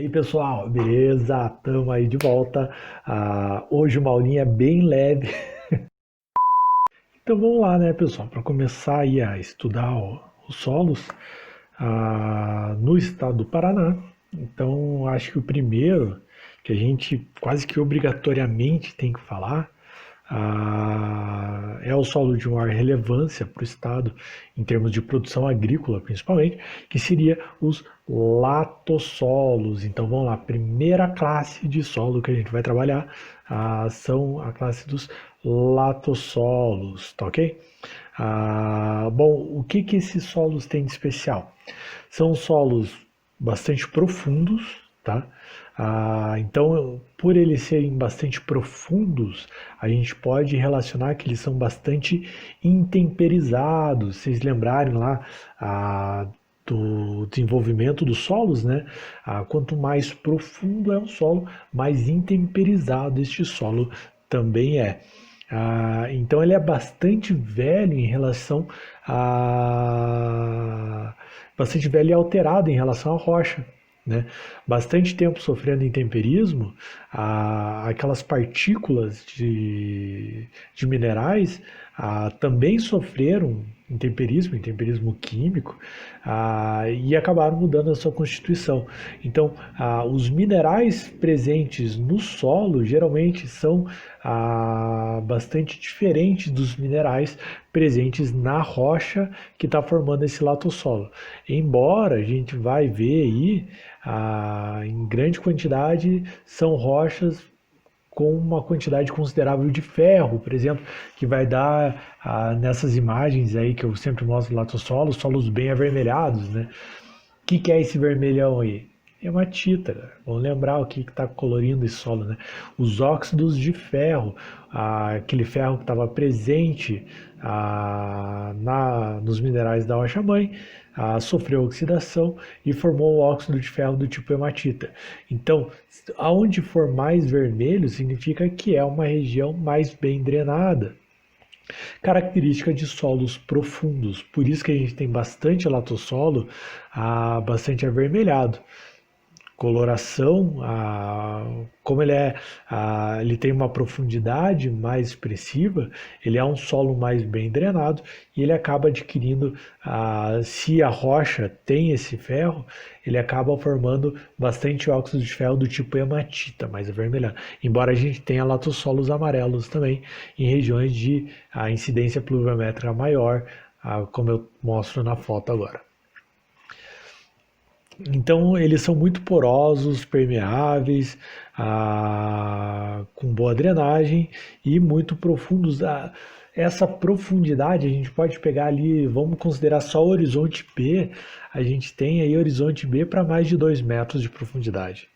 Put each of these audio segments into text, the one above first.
E aí, pessoal, beleza? Estamos aí de volta. Hoje uma aulinha bem leve. Então vamos lá, né, pessoal, para começar aí a estudar os solos no estado do Paraná. Então acho que o primeiro que a gente quase que obrigatoriamente tem que falar é o solo de maior relevância para o estado em termos de produção agrícola, principalmente, que seria os latossolos. Então vamos lá, a primeira classe de solo que a gente vai trabalhar são a classe dos latossolos, tá ok? Bom, o que esses solos têm de especial? São solos bastante profundos, tá? Então, por eles serem bastante profundos, a gente pode relacionar que eles são bastante intemperizados. Vocês lembrarem lá do desenvolvimento dos solos, né? Quanto mais profundo é o solo, mais intemperizado este solo também é. Então ele é bastante velho em relação a bastante velho e alterado em relação à rocha, né? Bastante tempo sofrendo intemperismo, aquelas partículas de minerais também sofreram intemperismo químico, e acabaram mudando a sua constituição. Então, os minerais presentes no solo geralmente são bastante diferentes dos minerais presentes na rocha que está formando esse latossolo. Embora a gente vai ver aí, em grande quantidade, são rochas com uma quantidade considerável de ferro, por exemplo, que vai dar nessas imagens aí que eu sempre mostro latossolos, solos bem avermelhados, né? O que é esse vermelhão aí? Hematita, cara. Vamos lembrar o que está colorindo esse solo, né? Os óxidos de ferro, aquele ferro que estava presente nos minerais da rocha-mãe, sofreu oxidação e formou o óxido de ferro do tipo hematita. Então, aonde for mais vermelho, significa que é uma região mais bem drenada. Característica de solos profundos, por isso que a gente tem bastante latossolo, bastante avermelhado. Coloração, como ele tem uma profundidade mais expressiva, ele é um solo mais bem drenado e ele acaba adquirindo, se a rocha tem esse ferro, ele acaba formando bastante óxido de ferro do tipo hematita, mais avermelhado. Embora a gente tenha latossolos amarelos também em regiões de incidência pluviométrica maior, como eu mostro na foto agora. Então, eles são muito porosos, permeáveis, com boa drenagem e muito profundos. Essa profundidade a gente pode pegar ali, vamos considerar só o horizonte B, a gente tem aí horizonte B para mais de 2 metros de profundidade.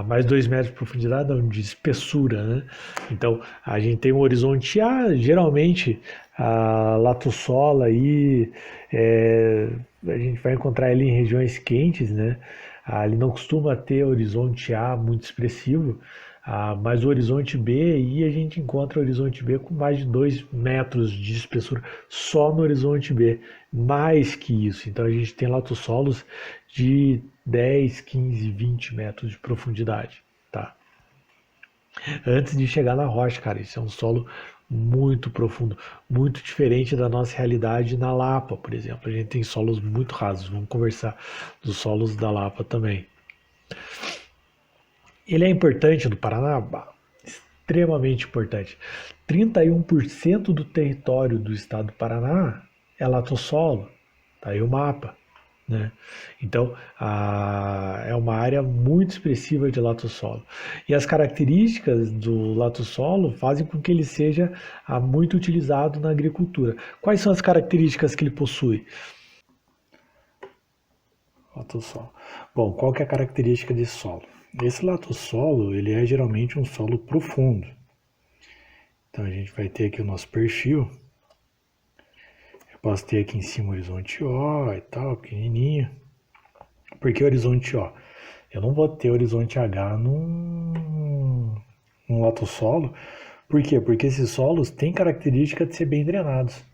Mais 2 metros de profundidade, não, de espessura, né? Então, a gente tem um horizonte A, geralmente a latossola aí, a gente vai encontrar ele em regiões quentes, né? Ele não costuma ter horizonte A muito expressivo, mas o horizonte B aí a gente encontra o horizonte B com mais de 2 metros de espessura só no horizonte B, mais que isso. Então a gente tem latossolos de 10, 15, 20 metros de profundidade, tá? Antes de chegar na rocha, cara, isso é um solo muito profundo, muito diferente da nossa realidade na Lapa, por exemplo. A gente tem solos muito rasos, vamos conversar dos solos da Lapa também. Ele é importante do Paraná? Extremamente importante. 31% do território do estado do Paraná é latossolo, tá aí o mapa. Né? Então, é uma área muito expressiva de latossolo. E as características do latossolo fazem com que ele seja muito utilizado na agricultura. Quais são as características que ele possui? Latossolo. Bom, qual que é a característica desse solo? Esse latossolo, ele é geralmente um solo profundo. Então, a gente vai ter aqui o nosso perfil. Eu posso ter aqui em cima o horizonte O e tal, pequenininho. Por que horizonte O? Eu não vou ter horizonte H num latossolo. Por quê? Porque esses solos têm característica de ser bem drenados.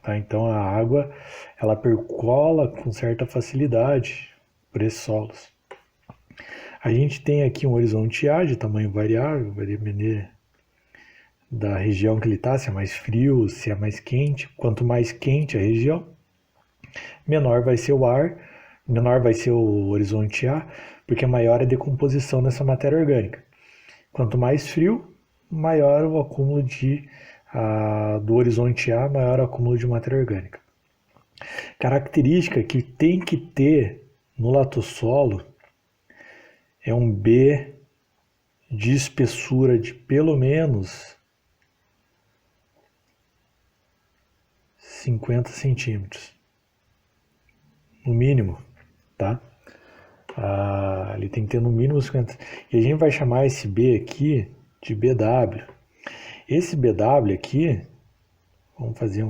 Tá? Então a água ela percola com certa facilidade por esses solos. A gente tem aqui um horizonte A de tamanho variável, vai depender da região que ele está, se é mais frio, se é mais quente. Quanto mais quente a região, menor vai ser o ar, menor vai ser o horizonte A, porque maior é a decomposição dessa matéria orgânica. Quanto mais frio, maior o acúmulo do horizonte A, maior o acúmulo de matéria orgânica. Característica que tem que ter no latossolo é um B de espessura de pelo menos 50 centímetros, no mínimo, tá? Ele tem que ter no mínimo 50. E a gente vai chamar esse B aqui de BW. Esse BW aqui, vamos fazer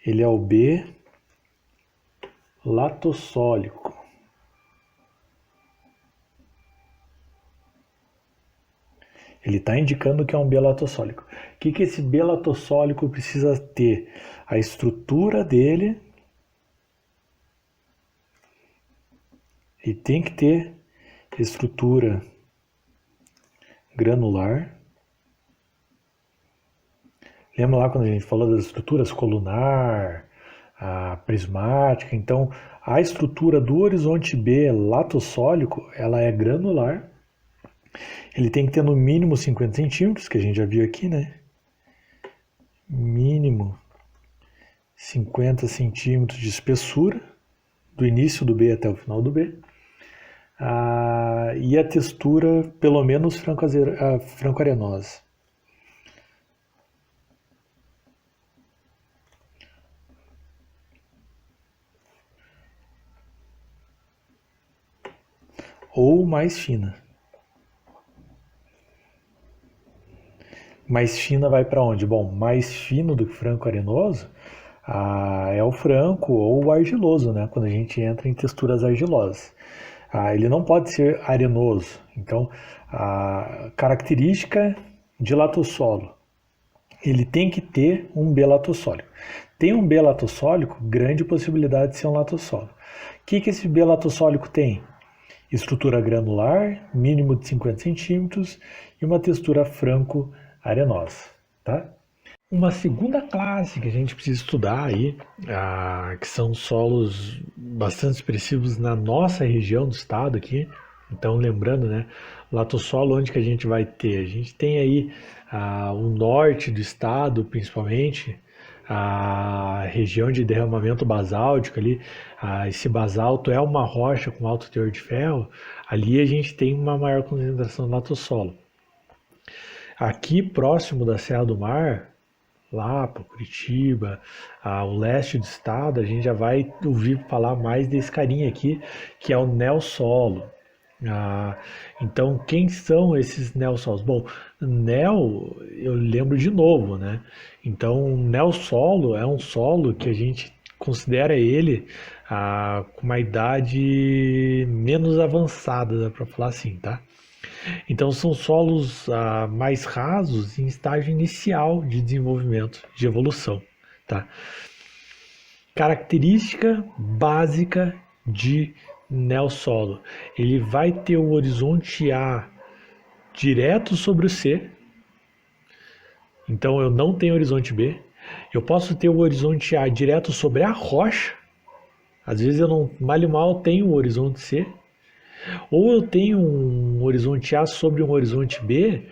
ele é o B latossólico. Ele está indicando que é um B latossólico. O que esse B latossólico precisa ter? A estrutura dele, ele tem que ter estrutura granular. Lembra lá quando a gente falou das estruturas colunar, a prismática? Então, a estrutura do horizonte B latossólico, ela é granular. Ele tem que ter no mínimo 50 centímetros, que a gente já viu aqui, né? Mínimo 50 centímetros de espessura, do início do B até o final do B. E a textura, pelo menos, franco-arenosa. Ou mais fina. Mais fina vai para onde? Bom, mais fino do que franco-arenoso é o franco ou o argiloso, né? Quando a gente entra em texturas argilosas. Ele não pode ser arenoso. Então, a característica de latossolo, ele tem que ter um B latossólico. Tem um B latossólico, grande possibilidade de ser um latossolo. O que esse B latossólico tem? Estrutura granular, mínimo de 50 centímetros e uma textura franco-arenosa, tá? Uma segunda classe que a gente precisa estudar aí, que são solos bastante expressivos na nossa região do estado aqui. Então, lembrando, né, latossolo onde que a gente vai ter? A gente tem aí o norte do estado, principalmente, a região de derramamento basáltico ali, esse basalto é uma rocha com alto teor de ferro, ali a gente tem uma maior concentração de latossolo. Aqui próximo da Serra do Mar, lá para Curitiba, o leste do estado, a gente já vai ouvir falar mais desse carinha aqui, que é o neossolo. Então, quem são esses neossolos? Bom, neo, eu lembro de novo, né? Então, neossolo é um solo que a gente considera ele com uma idade menos avançada, dá para falar assim, tá? Então, são solos mais rasos em estágio inicial de desenvolvimento, de evolução, tá? Característica básica de neossolo. Ele vai ter o horizonte A direto sobre o C. Então eu não tenho horizonte B. Eu posso ter o horizonte A direto sobre a rocha. Às vezes eu não, mal e mal, tenho o horizonte C. Ou eu tenho um horizonte A sobre um horizonte B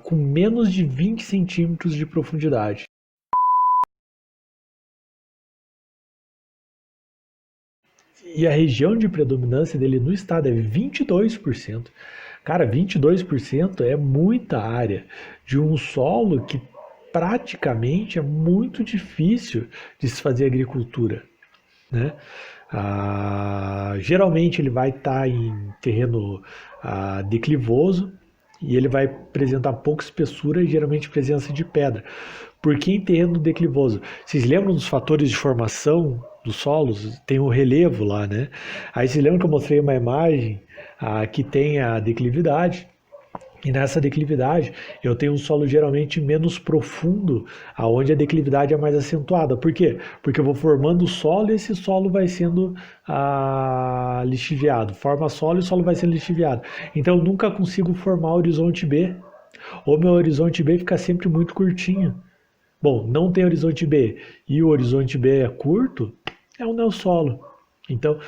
com menos de 20 centímetros de profundidade. E a região de predominância dele no estado é 22%. Cara, 22% é muita área de um solo que praticamente é muito difícil de se fazer agricultura, né? Geralmente ele vai estar em terreno declivoso e ele vai apresentar pouca espessura e geralmente presença de pedra. Por que em terreno declivoso? Vocês lembram dos fatores de formação dos solos? Tem o relevo lá, né? Aí vocês lembram que eu mostrei uma imagem que tem a declividade E nessa declividade, eu tenho um solo geralmente menos profundo, aonde a declividade é mais acentuada. Por quê? Porque eu vou formando o solo e esse solo vai sendo lixiviado. Forma solo e o solo vai sendo lixiviado. Então eu nunca consigo formar horizonte B. Ou meu horizonte B fica sempre muito curtinho. Bom, não tem horizonte B e o horizonte B é curto, é um neossolo. Então,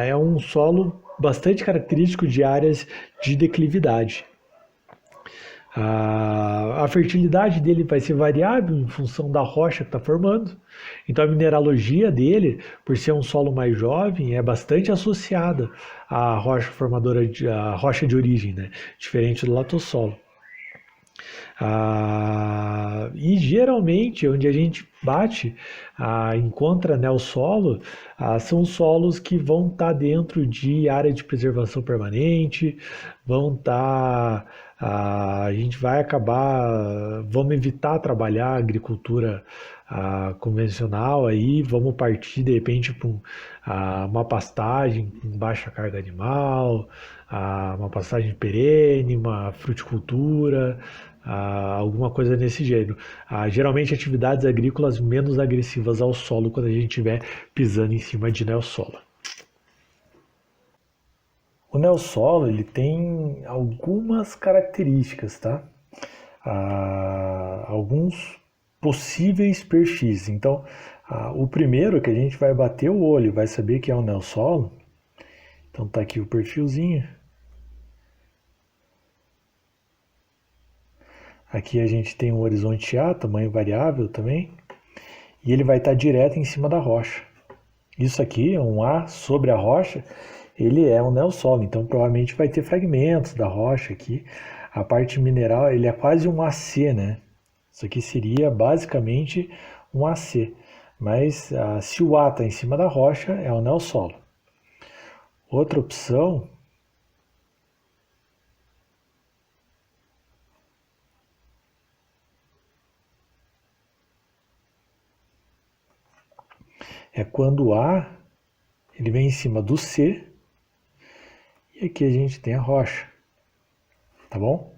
é um solo bastante característico de áreas de declividade. A fertilidade dele vai ser variável em função da rocha que está formando. Então a mineralogia dele, por ser um solo mais jovem, é bastante associada à rocha formadora, à rocha de origem, né? Diferente do latossolo. E geralmente, onde a gente bate, encontra neossolo, são solos que vão estar dentro de área de preservação permanente, vão estar. A gente vai acabar, vamos evitar trabalhar a agricultura convencional aí, vamos partir de repente para uma pastagem com baixa carga animal, uma pastagem perene, uma fruticultura, alguma coisa nesse gênero. Geralmente atividades agrícolas menos agressivas ao solo quando a gente estiver pisando em cima de neossolo. O neossolo ele tem algumas características, tá? Alguns possíveis perfis. Então, o primeiro que a gente vai bater o olho, vai saber que é um neossolo. Então tá aqui o perfilzinho. Aqui a gente tem um horizonte A, tamanho variável também, e ele vai estar direto em cima da rocha. Isso aqui, um A sobre a rocha, ele é um neossolo, então provavelmente vai ter fragmentos da rocha aqui. A parte mineral, ele é quase um AC, né? Isso aqui seria basicamente um AC, mas se o A está em cima da rocha, é um neossolo. Outra opção é quando o A ele vem em cima do C e aqui a gente tem a rocha, tá bom?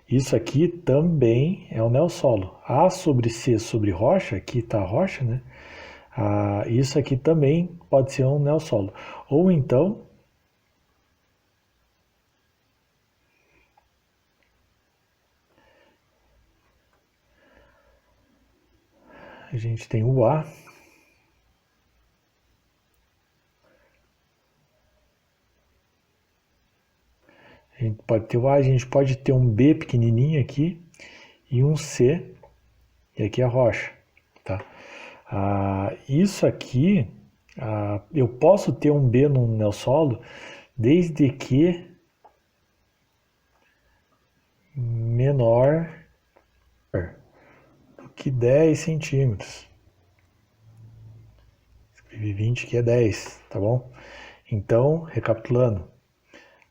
Isso aqui também é o neossolo. A sobre C sobre rocha, aqui está a rocha, né? Isso aqui também pode ser um neossolo. Ou então, a gente tem o A. A gente pode ter o A, a gente pode ter um B pequenininho aqui e um C, e aqui a rocha, tá? Isso aqui, eu posso ter um B no neossolo desde que menor do que 10 centímetros. Escrevi 20 que é 10, tá bom? Então, recapitulando,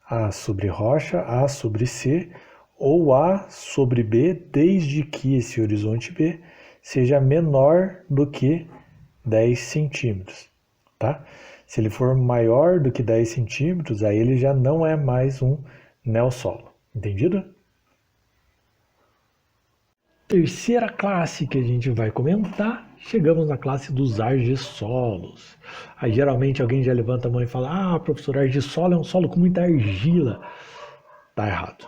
A sobre rocha, A sobre C, ou A sobre B, desde que esse horizonte B seja menor do que 10 centímetros, tá? Se ele for maior do que 10 centímetros, aí ele já não é mais um neossolo, entendido? Terceira classe que a gente vai comentar, chegamos na classe dos argissolos. Aí geralmente alguém já levanta a mão e fala: professor, argissolo é um solo com muita argila. Tá errado.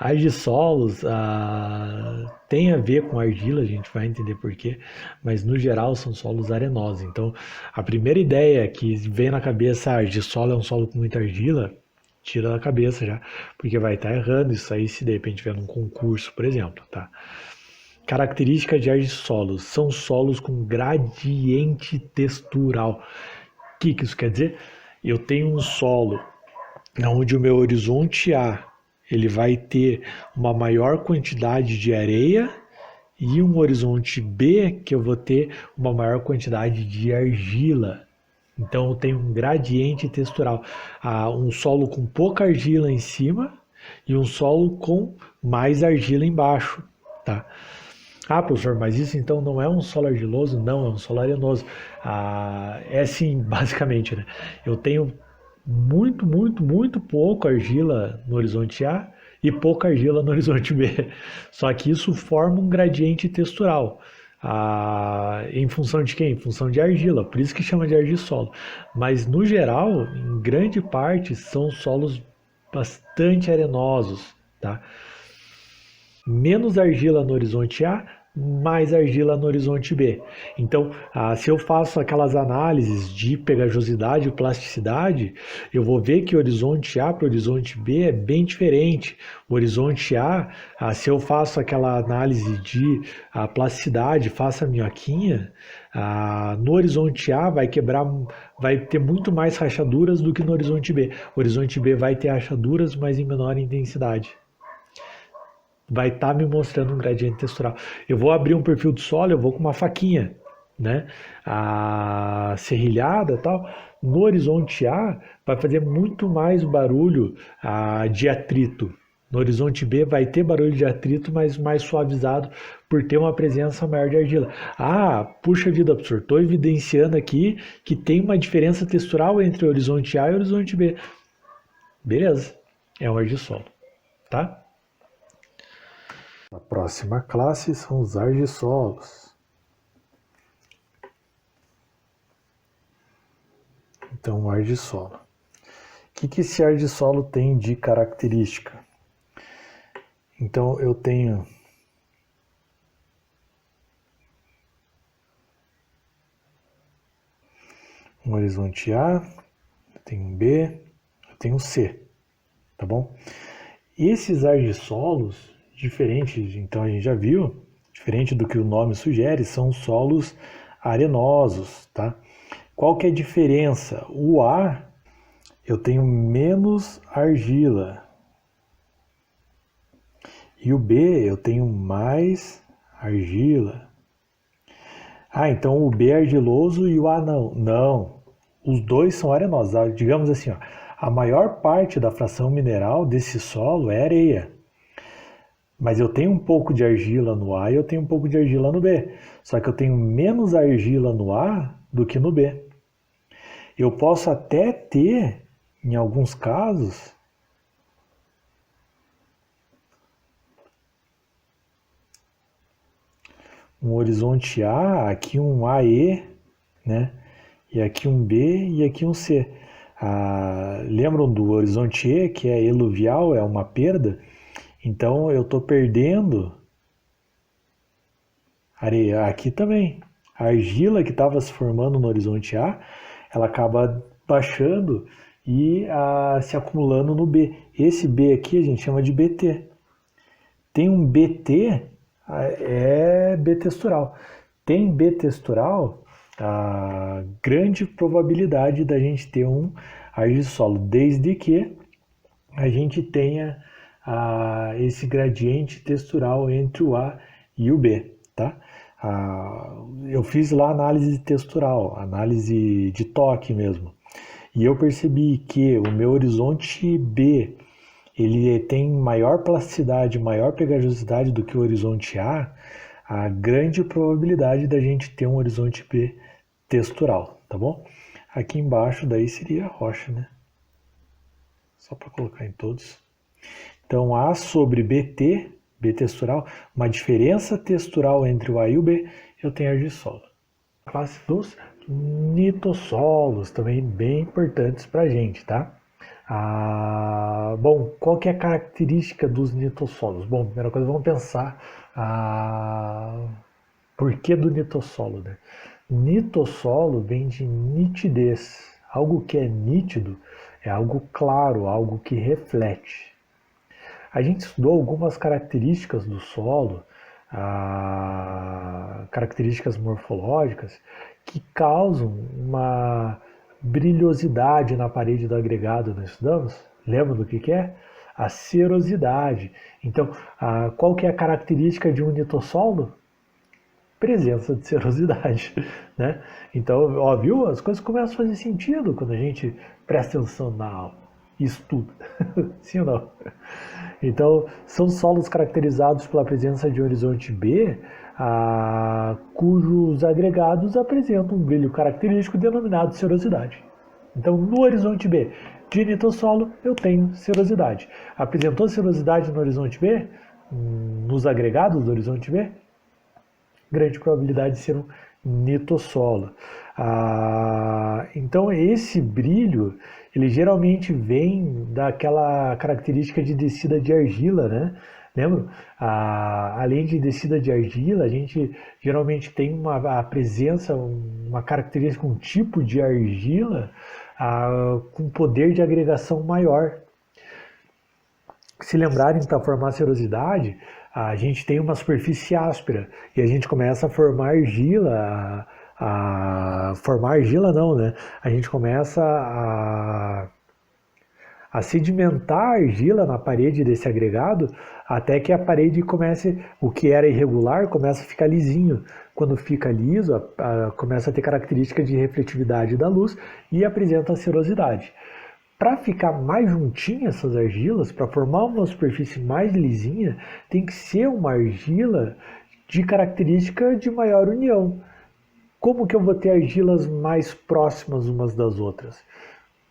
Argissolos tem a ver com argila, a gente vai entender por quê, mas no geral são solos arenosos. Então, a primeira ideia que vem na cabeça, argissolo é um solo com muita argila, tira da cabeça já, porque vai estar errando isso aí se de repente tiver num concurso, por exemplo, tá? Característica de argissolos, são solos com gradiente textural. O que isso quer dizer? Eu tenho um solo onde o meu horizonte A ele vai ter uma maior quantidade de areia e um horizonte B que eu vou ter uma maior quantidade de argila. Então eu tenho um gradiente textural, um solo com pouca argila em cima e um solo com mais argila embaixo, tá? Professor, mas isso então não é um solo argiloso? Não, é um solo arenoso. É sim, basicamente, né? Eu tenho muito, muito, muito pouco argila no horizonte A e pouca argila no horizonte B. Só que isso forma um gradiente textural. Em função de quem? Em função de argila, por isso que chama de argissolo. Mas no geral, em grande parte, são solos bastante arenosos, tá? Menos argila no horizonte A, mais argila no horizonte B. Então, se eu faço aquelas análises de pegajosidade e plasticidade, eu vou ver que o horizonte A para o horizonte B é bem diferente. O horizonte A, se eu faço aquela análise de plasticidade, faço a minhoquinha, no horizonte A vai ter muito mais rachaduras do que no horizonte B. O horizonte B vai ter rachaduras, mas em menor intensidade. Vai estar me mostrando um gradiente textural. Eu vou abrir um perfil de solo, eu vou com uma faquinha, né? A serrilhada e tal. No horizonte A vai fazer muito mais barulho de atrito. No horizonte B vai ter barulho de atrito, mas mais suavizado por ter uma presença maior de argila. Puxa vida, professor, estou evidenciando aqui que tem uma diferença textural entre o horizonte A e o horizonte B. Beleza, é um argissolo, tá? A próxima classe são os argissolos. Então, o argissolo. O que esse argissolo tem de característica? Então, eu tenho um horizonte A, eu tenho um B, eu tenho um C, tá bom? Esses argissolos, diferentes, então a gente já viu, diferente do que o nome sugere, são solos arenosos, tá? Qual que é a diferença? O A, eu tenho menos argila. E o B, eu tenho mais argila. Então o B é argiloso e o A não. Não, os dois são arenosos. Digamos assim, a maior parte da fração mineral desse solo é areia. Mas eu tenho um pouco de argila no A e eu tenho um pouco de argila no B. Só que eu tenho menos argila no A do que no B. Eu posso até ter, em alguns casos, um horizonte A, aqui um AE, né? E aqui um B e aqui um C. Lembram do horizonte E, que é eluvial, é uma perda? Então eu estou perdendo areia. Aqui também. A argila que estava se formando no horizonte A, ela acaba baixando e se acumulando no B. Esse B aqui a gente chama de BT. Tem um BT, é B textural. Tem B textural, a grande probabilidade da gente ter um argissolo, desde que a gente tenha esse gradiente textural entre o A e o B, tá? Eu fiz lá análise textural, análise de toque mesmo, e eu percebi que o meu horizonte B ele tem maior plasticidade, maior pegajosidade do que o horizonte A grande probabilidade da gente ter um horizonte B textural, tá bom? Aqui embaixo daí seria a rocha, né? Só para colocar em todos. Então, A sobre BT, B textural, uma diferença textural entre o A e o B, eu tenho argissolo. A classe dos nitossolos, também bem importantes para a gente, tá? Bom, qual que é a característica dos nitossolos? Bom, primeira coisa, vamos pensar por que do nitossolo, né? Nitossolo vem de nitidez. Algo que é nítido é algo claro, algo que reflete. A gente estudou algumas características do solo, características morfológicas, que causam uma brilhosidade na parede do agregado, nós estudamos? Lembra do que é? A cerosidade. Então, qual que é a característica de um nitossolo? Presença de cerosidade, né? Então, viu? As coisas começam a fazer sentido quando a gente presta atenção na aula e estuda. Sim ou não? Então, são solos caracterizados pela presença de horizonte B, cujos agregados apresentam um brilho característico denominado cerosidade. Então, no horizonte B, De nitossolo, eu tenho serosidade. Apresentou serosidade no horizonte B? Nos agregados do horizonte B? Grande probabilidade de ser um nitossolo. Então, esse brilho, ele geralmente vem daquela característica de descida de argila, né? Lembra? Além de descida de argila, a gente geralmente tem a presença, uma característica, um tipo de argila com poder de agregação maior. Se lembrarem para formar serosidade, a gente tem uma superfície áspera e a gente começa a formar argila, formar argila não, né? A gente começa a sedimentar a argila na parede desse agregado até que a parede comece, o que era irregular, começa a ficar lisinho. Quando fica liso, começa a ter características de refletividade da luz e apresenta a serosidade. Para ficar mais juntinha essas argilas, para formar uma superfície mais lisinha, tem que ser uma argila de característica de maior união. Como que eu vou ter argilas mais próximas umas das outras?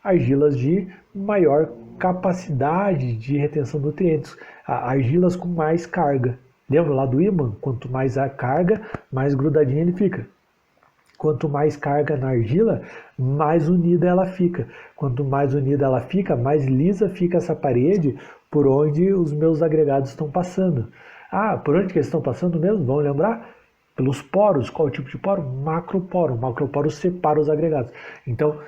Argilas de maior capacidade de retenção de nutrientes, argilas com mais carga. Lembra lá do ímã? Quanto mais a carga, mais grudadinha ele fica. Quanto mais carga na argila, mais unida ela fica. Quanto mais unida ela fica, mais lisa fica essa parede por onde os meus agregados estão passando. Por onde que eles estão passando mesmo? Vamos lembrar? Pelos poros. Qual o tipo de poro? Macroporo. O macroporo separa os agregados. Então,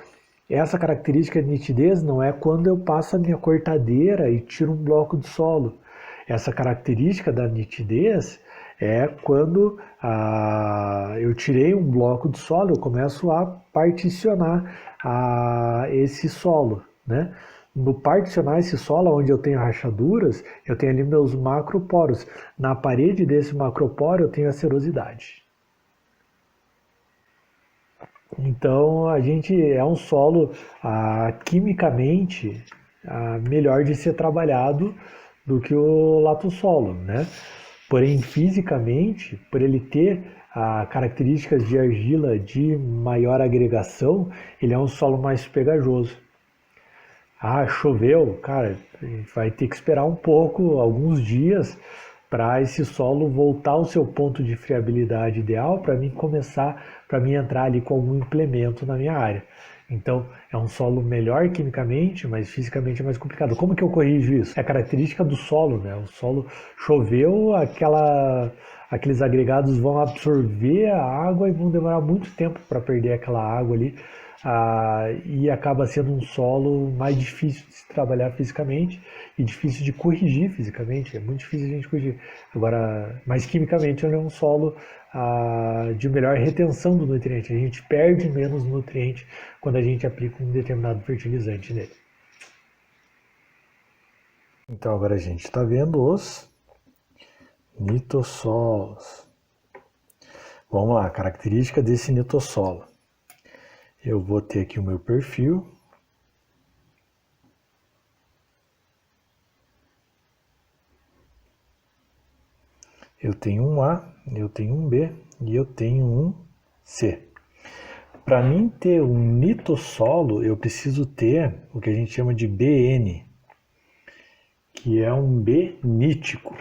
essa característica de nitidez não é quando eu passo a minha cortadeira e tiro um bloco de solo. Essa característica da nitidez é quando eu tirei um bloco de solo, eu começo a particionar esse solo, né? No particionar esse solo, onde eu tenho rachaduras, eu tenho ali meus macroporos. Na parede desse macroporo eu tenho a serosidade. Então a gente é um solo quimicamente melhor de ser trabalhado do que o latossolo, né? Porém, fisicamente, por ele ter características de argila de maior agregação, ele é um solo mais pegajoso. Choveu, cara, vai ter que esperar um pouco, alguns dias, para esse solo voltar ao seu ponto de friabilidade ideal, para mim entrar ali com algum implemento na minha área. Então, é um solo melhor quimicamente, mas fisicamente é mais complicado. Como que eu corrijo isso? É a característica do solo, né? O solo choveu, aqueles agregados vão absorver a água e vão demorar muito tempo para perder aquela água ali. E acaba sendo um solo mais difícil de se trabalhar fisicamente e difícil de corrigir fisicamente. É muito difícil a gente corrigir. Agora, mas quimicamente ele é um solo de melhor retenção do nutriente. A gente perde menos nutriente quando a gente aplica um determinado fertilizante nele. Então agora a gente está vendo os nitossolos. Vamos lá, característica desse nitossolo. Eu vou ter aqui o meu perfil. Eu tenho um A, eu tenho um B e eu tenho um C. Para mim ter um nitossolo, eu preciso ter o que a gente chama de BN, que é um B nítico.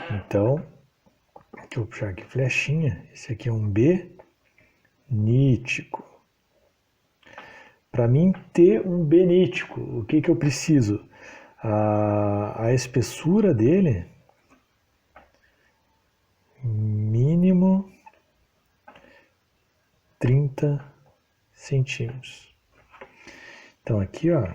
Então, deixa eu puxar aqui flechinha. Esse aqui é um B nítico. Para mim ter um B nítico, o que eu preciso? A espessura dele, mínimo 30 centímetros. Então aqui, ó,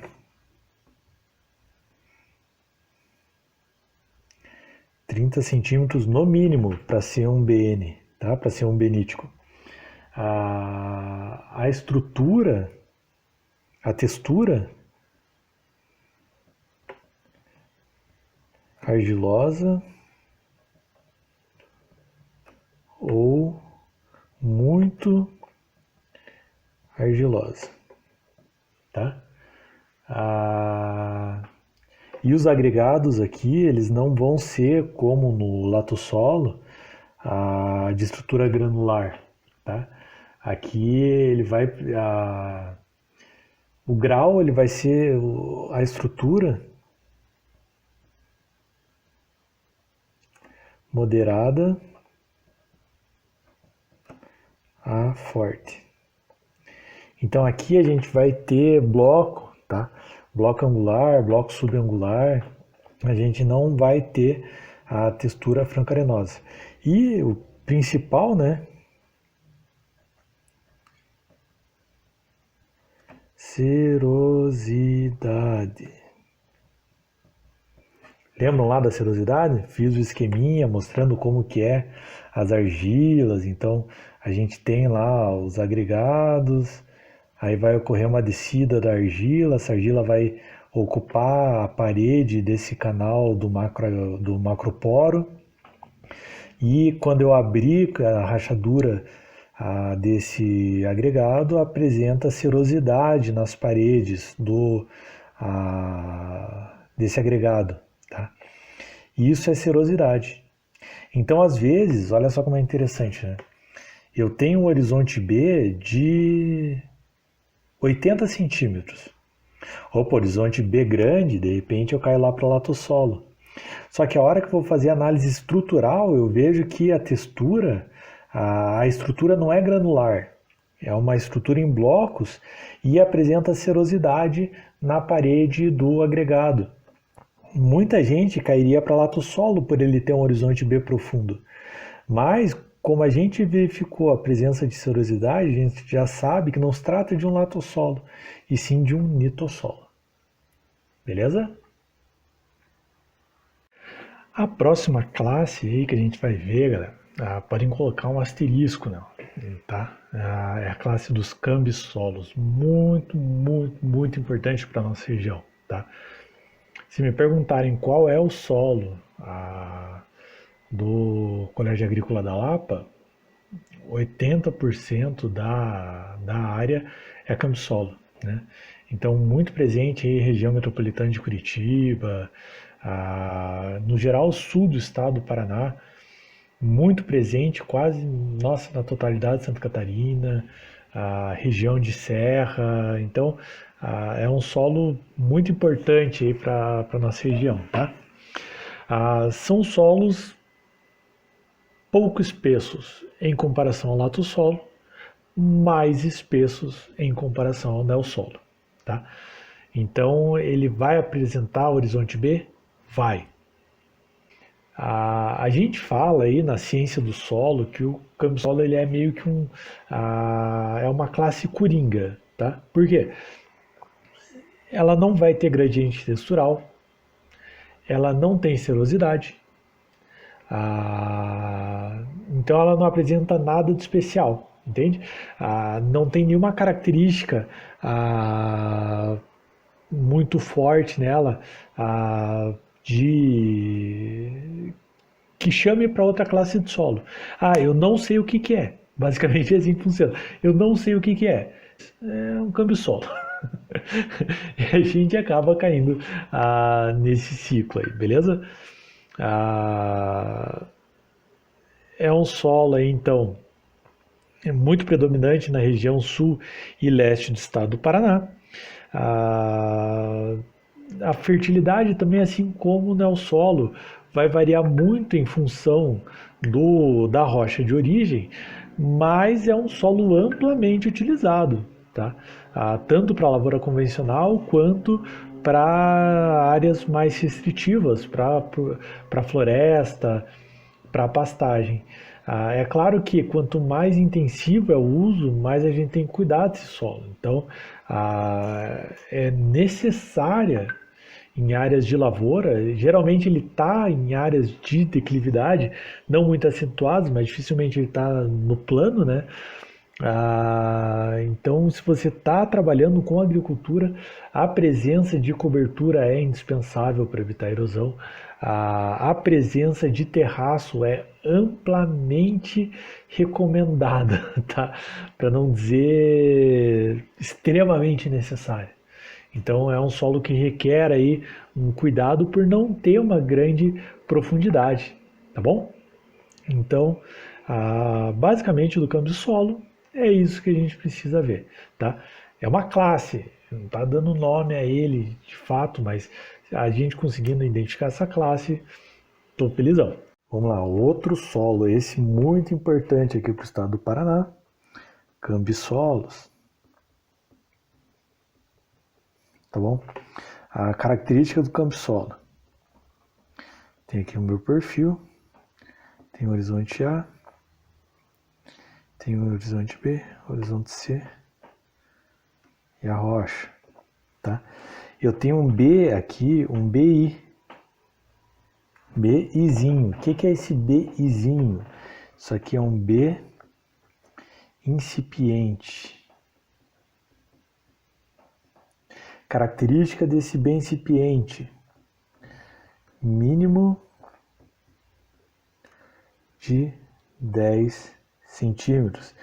30 centímetros no mínimo para ser um BN, tá? Para ser um benítico. A estrutura, a textura argilosa ou muito argilosa, tá? E os agregados aqui, eles não vão ser como no latossolo, de estrutura granular, tá? Aqui ele vai, O grau ele vai ser a estrutura moderada a forte. Então aqui a gente vai ter bloco, tá? Bloco angular, bloco subangular. A gente não vai ter a textura franco-arenosa. E o principal, né? Serosidade. Lembram lá da serosidade? Fiz o esqueminha mostrando como que é as argilas. Então a gente tem lá os agregados, aí vai ocorrer uma descida da argila, essa argila vai ocupar a parede desse canal do macroporo. E quando eu abrir a rachadura desse agregado, apresenta serosidade nas paredes desse agregado. Tá? Isso é serosidade. Então, às vezes, olha só como é interessante, né? Eu tenho um horizonte B de 80 centímetros. Opa, horizonte B grande, de repente eu caio lá para o latossolo. Só que a hora que eu vou fazer análise estrutural, eu vejo que a textura, a estrutura não é granular, é uma estrutura em blocos e apresenta serosidade na parede do agregado. Muita gente cairia para latossolo por ele ter um horizonte B profundo, mas como a gente verificou a presença de serosidade, a gente já sabe que não se trata de um latossolo, e sim de um nitossolo. Beleza? A próxima classe aí que a gente vai ver, galera, podem colocar um asterisco, não, tá? É a classe dos cambissolos, muito, muito, muito importante para a nossa região, tá? Se me perguntarem qual é o solo do Colégio Agrícola da Lapa, 80% da área é cambissolo, né? Então, muito presente aí região metropolitana de Curitiba, no geral sul do estado do Paraná, muito presente, quase, nossa, na totalidade de Santa Catarina, a região de Serra. Então, é um solo muito importante aí para a nossa região, tá? São solos pouco espessos em comparação ao latossolo, mais espessos em comparação ao neossolo, tá? Então, ele vai apresentar horizonte B? Vai. A gente fala aí na ciência do solo que o cambissolo ele é meio que é uma classe coringa, tá? Por quê? Ela não vai ter gradiente textural, ela não tem serosidade, então ela não apresenta nada de especial, entende? Não tem nenhuma característica muito forte nela de que chame para outra classe de solo. Eu não sei o que que é. Basicamente é assim que funciona. Eu não sei o que que é. É um câmbio solo. E a gente acaba caindo nesse ciclo aí, beleza? É um solo aí, então, é muito predominante na região sul e leste do estado do Paraná. A fertilidade também, assim como no solo, vai variar muito em função da rocha de origem, mas é um solo amplamente utilizado, tá? Tanto para a lavoura convencional quanto para áreas mais restritivas, para floresta, para pastagem. É claro que quanto mais intensivo é o uso, mais a gente tem que cuidar desse solo. Então, é necessária em áreas de lavoura, geralmente ele está em áreas de declividade, não muito acentuadas, mas dificilmente ele está no plano, né? Então, se você está trabalhando com agricultura, a presença de cobertura é indispensável para evitar erosão. A presença de terraço é amplamente recomendada, tá? Para não dizer extremamente necessária. Então é um solo que requer aí um cuidado por não ter uma grande profundidade, tá bom? Então, basicamente do câmbio solo é isso que a gente precisa ver, tá? É uma classe, não está dando nome a ele de fato, mas a gente conseguindo identificar essa classe, estou felizão. Vamos lá, outro solo, esse muito importante aqui para o estado do Paraná, cambissolos. Tá bom? A característica do cambissolo. Tem aqui o meu perfil, tem o horizonte A, tem o horizonte B, horizonte C e a rocha, tá? Eu tenho um B aqui, um BI. BIzinho. O que é esse BIzinho? Isso aqui é um B incipiente. Característica desse B incipiente: mínimo de 10 centímetros.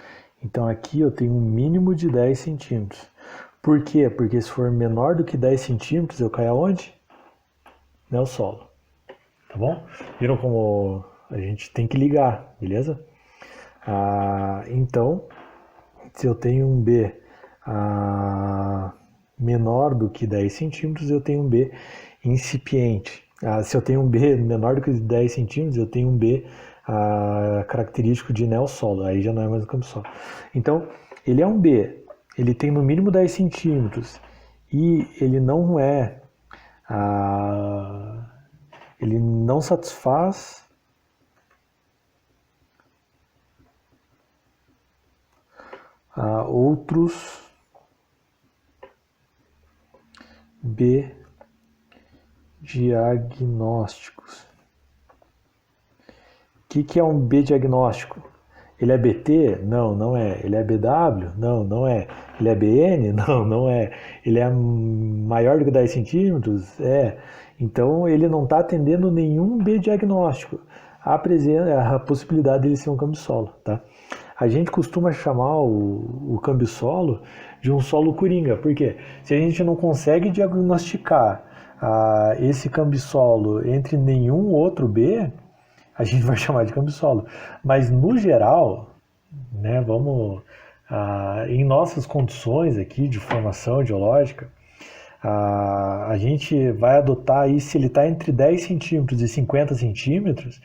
Então aqui eu tenho um mínimo de 10 centímetros. Por quê? Porque se for menor do que 10 centímetros, eu caio aonde? No solo. Tá bom? Viram como a gente tem que ligar, beleza? Então, se eu tenho um B menor do que 10 centímetros, eu tenho um B incipiente. Se eu tenho um B menor do que 10 centímetros, eu tenho um B característico de neossolo, aí já não é mais um cambissolo. Então, ele é um B, ele tem no mínimo 10 centímetros e ele não é, ele não satisfaz outros B diagnósticos. O que é um B diagnóstico? Ele é BT? Não, não é. Ele é BW? Não, não é. Ele é BN? Não, não é. Ele é maior do que 10 centímetros? É. Então ele não está atendendo nenhum B diagnóstico. A possibilidade dele ser um cambissolo, tá? A gente costuma chamar o cambissolo de um solo coringa. Por quê? Se a gente não consegue diagnosticar esse cambissolo entre nenhum outro B, a gente vai chamar de cambissolo. Mas no geral, né, em nossas condições aqui de formação geológica, a gente vai adotar aí, se ele está entre 10 centímetros e 50 centímetros,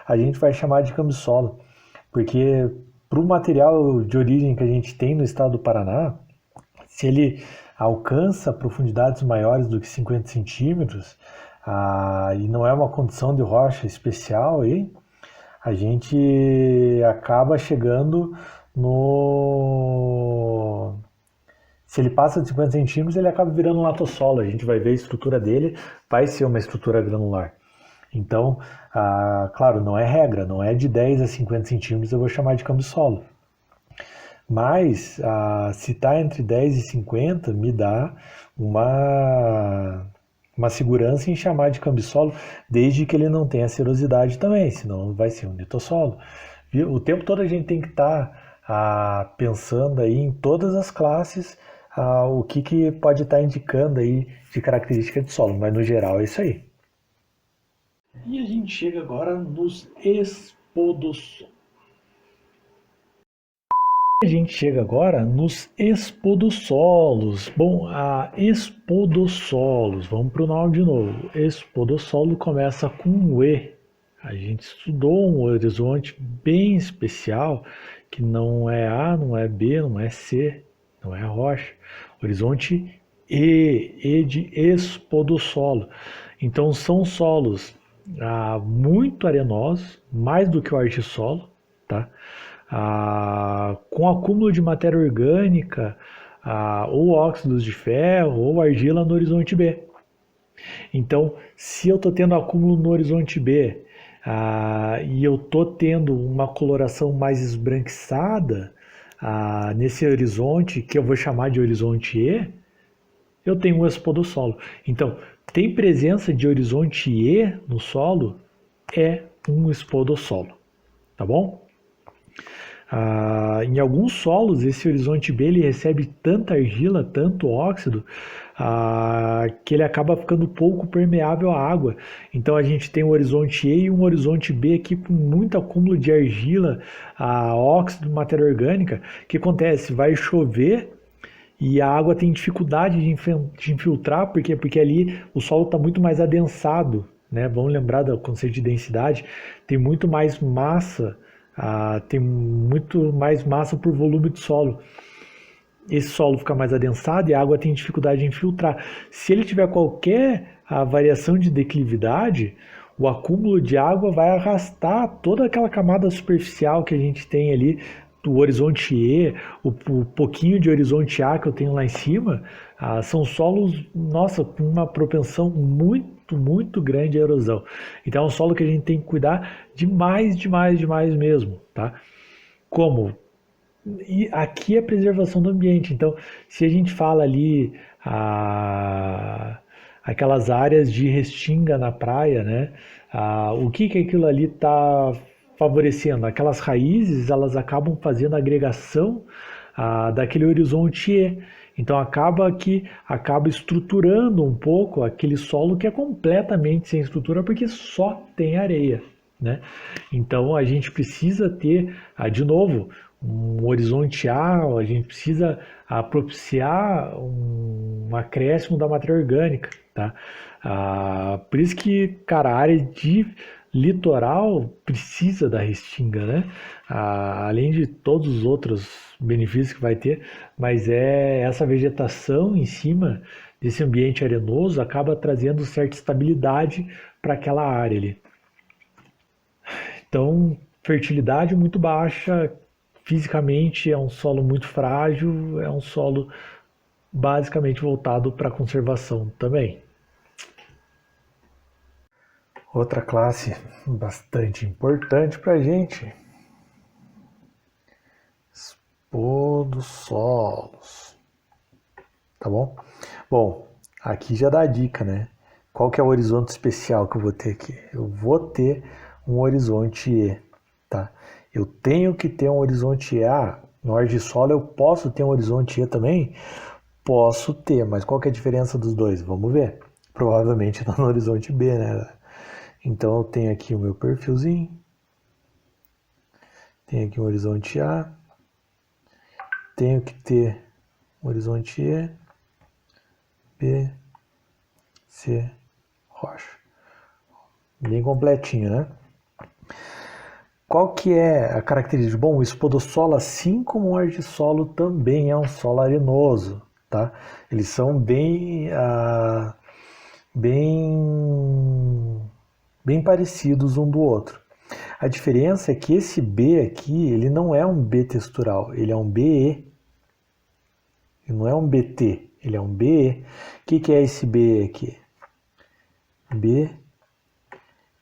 a gente vai chamar de cambissolo. Porque para o material de origem que a gente tem no estado do Paraná, se ele alcança profundidades maiores do que 50 centímetros, e não é uma condição de rocha especial, aí, a gente acaba chegando no... Se ele passa de 50 centímetros, ele acaba virando um latossolo. A gente vai ver a estrutura dele, vai ser uma estrutura granular. Então, claro, não é regra, não é de 10 a 50 centímetros eu vou chamar de cambissolo. Mas, se está entre 10 e 50, me dá uma segurança em chamar de cambissolo, desde que ele não tenha serosidade também, senão vai ser um litossolo. O tempo todo a gente tem que estar pensando aí em todas as classes, o que pode estar indicando aí de característica de solo, mas no geral é isso aí. E a gente chega agora nos espodossolos. A gente chega agora nos espodossolos. Bom, espodossolos, vamos para o nome de novo. Espodossolo começa com um E. A gente estudou um horizonte bem especial, que não é A, não é B, não é C, não é rocha. Horizonte E de espodossolo. Então são solos muito arenosos, mais do que o argissolo, tá? Com acúmulo de matéria orgânica, ou óxidos de ferro, ou argila no horizonte B. Então, se eu estou tendo acúmulo no horizonte B e eu estou tendo uma coloração mais esbranquiçada nesse horizonte, que eu vou chamar de horizonte E, eu tenho um espodossolo. Então, tem presença de horizonte E no solo, é um espodossolo, tá bom? Em alguns solos, esse horizonte B ele recebe tanta argila, tanto óxido, que ele acaba ficando pouco permeável à água. Então a gente tem um horizonte E e um horizonte B aqui com muito acúmulo de argila, óxido, matéria orgânica. O que acontece? Vai chover e a água tem dificuldade de infiltrar, por quê? Porque ali o solo está muito mais adensado, né? Vamos lembrar do conceito de densidade, tem muito mais massa, tem muito mais massa por volume de solo. Esse solo fica mais adensado e a água tem dificuldade de infiltrar. Se ele tiver qualquer variação de declividade, o acúmulo de água vai arrastar toda aquela camada superficial que a gente tem ali, do horizonte E, o pouquinho de horizonte A que eu tenho lá em cima, são solos, nossa, com uma propensão muito, muito grande à erosão. Então é um solo que a gente tem que cuidar demais, demais, demais mesmo, tá? Como? E aqui é a preservação do ambiente. Então, se a gente fala ali aquelas áreas de restinga na praia, né? O que que aquilo ali está favorecendo? Aquelas raízes, elas acabam fazendo a agregação daquele horizonte E. Então acaba estruturando um pouco aquele solo que é completamente sem estrutura porque só tem areia, né? Então a gente precisa ter, de novo, um horizonte A, a gente precisa propiciar um acréscimo da matéria orgânica, tá? Por isso que, cara, a área de litoral precisa da restinga, né? Além de todos os outros benefícios que vai ter, mas essa vegetação em cima desse ambiente arenoso acaba trazendo certa estabilidade para aquela área ali. Então, fertilidade muito baixa, fisicamente é um solo muito frágil, é um solo basicamente voltado para a conservação também. Outra classe bastante importante para a gente, podossolos, tá bom? Bom, aqui já dá a dica, né? Qual que é o horizonte especial que eu vou ter aqui? Eu vou ter um horizonte E, tá? Eu tenho que ter um horizonte E. No argissolo eu posso ter um horizonte E também? Posso ter, mas qual que é a diferença dos dois? Vamos ver. Provavelmente está no horizonte B, né? Então eu tenho aqui o meu perfilzinho, tenho aqui um horizonte A, tenho que ter um horizonte E, B, C, rocha. Bem completinho, né? Qual que é a característica? Bom, o espodossolo, assim como o argissolo, também é um solo arenoso, tá? Eles são bem parecidos um do outro. A diferença é que esse B aqui, ele não é um B textural, ele é um BE. Ele não é um BT, ele é um BE. O que é esse B aqui? B